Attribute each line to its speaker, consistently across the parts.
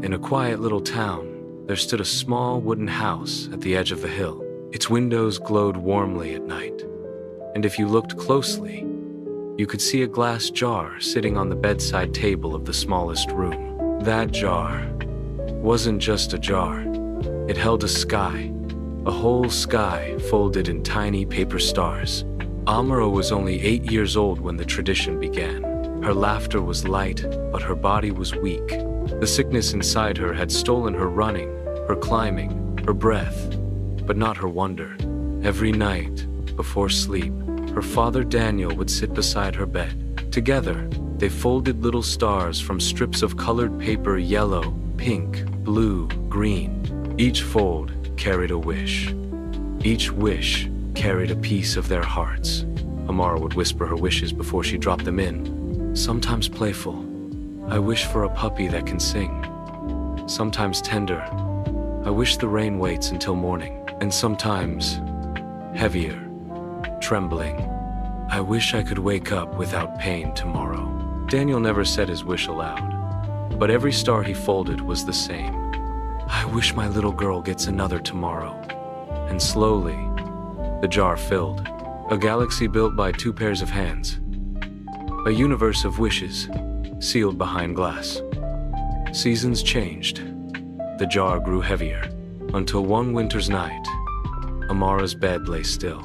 Speaker 1: In a quiet little town, there stood a small wooden house at the edge of the hill. Its windows glowed warmly at night, and if you looked closely, you could see a glass jar sitting on the bedside table of the smallest room. That jar wasn't just a jar. It held a sky, a whole sky folded in tiny paper stars. Amara was only 8 years old when the tradition began. Her laughter was light, but her body was weak. The sickness inside her had stolen her running, her climbing, her breath, but not her wonder. Every night, before sleep, her father Daniel would sit beside her bed. Together, they folded little stars from strips of colored paper: yellow, pink, blue, green. Each fold carried a wish. Each wish carried a piece of their hearts. Amara would whisper her wishes before she dropped them in, sometimes playful. I wish for a puppy that can sing. Sometimes tender. I wish the rain waits until morning. And sometimes heavier, trembling. I wish I could wake up without pain tomorrow. Daniel never said his wish aloud, but every star he folded was the same. I wish my little girl gets another tomorrow. And slowly, the jar filled. A galaxy built by 2 pairs of hands. A universe of wishes, sealed behind glass. Seasons changed. The jar grew heavier, until one winter's night, Amara's bed lay still,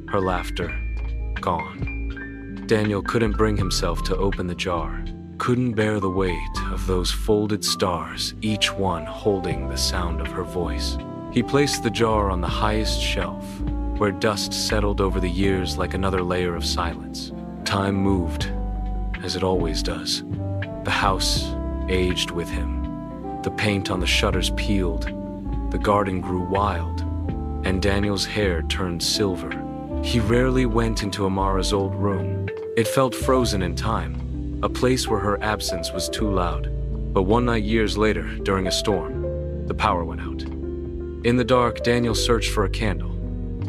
Speaker 1: her laughter gone. Daniel couldn't bring himself to open the jar, couldn't bear the weight of those folded stars, each one holding the sound of her voice. He placed the jar on the highest shelf, where dust settled over the years like another layer of silence. Time moved, as it always does. The house aged with him. The paint on the shutters peeled, the garden grew wild, and Daniel's hair turned silver. He rarely went into Amara's old room. It felt frozen in time, a place where her absence was too loud. But one night years later, during a storm, the power went out. In the dark, Daniel searched for a candle.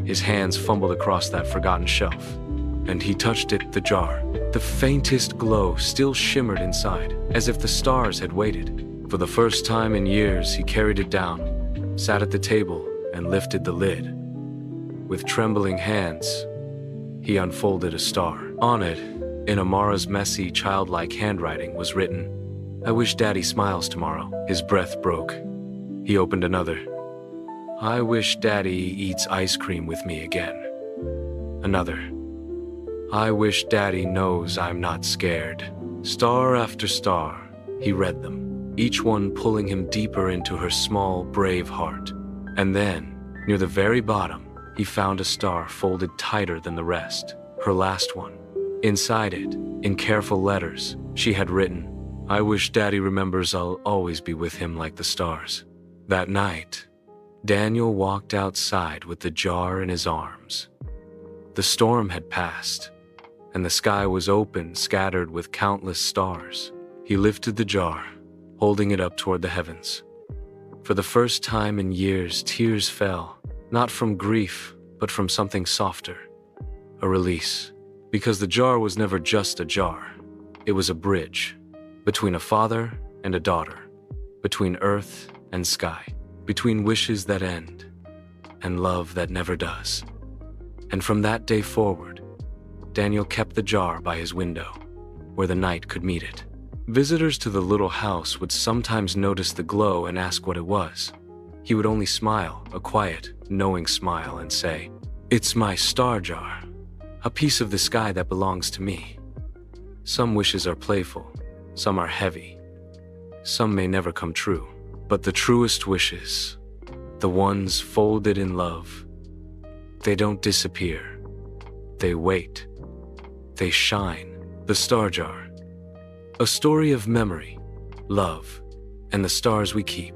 Speaker 1: His hands fumbled across that forgotten shelf, and he touched it, the jar. The faintest glow still shimmered inside, as if the stars had waited. For the first time in years, he carried it down, sat at the table, and lifted the lid. With trembling hands, he unfolded a star. On it, in Amara's messy, childlike handwriting, was written, I wish Daddy smiles tomorrow. His breath broke. He opened another. I wish Daddy eats ice cream with me again. Another. I wish Daddy knows I'm not scared. Star after star, he read them, each one pulling him deeper into her small, brave heart. And then, near the very bottom, he found a star folded tighter than the rest, her last one. Inside it, in careful letters, she had written, I wish Daddy remembers I'll always be with him like the stars. That night, Daniel walked outside with the jar in his arms. The storm had passed, and the sky was open, scattered with countless stars. He lifted the jar, holding it up toward the heavens. For the first time in years, tears fell, not from grief, but from something softer, a release. Because the jar was never just a jar. It was a bridge between a father and a daughter, between earth and sky, between wishes that end and love that never does. And from that day forward, Daniel kept the jar by his window, where the night could meet it. Visitors to the little house would sometimes notice the glow and ask what it was. He would only smile, a quiet, knowing smile, and say, It's my star jar, a piece of the sky that belongs to me. Some wishes are playful, some are heavy, some may never come true. But the truest wishes, the ones folded in love, they don't disappear. They wait. They shine. The Star Jar. A story of memory, love, and the stars we keep.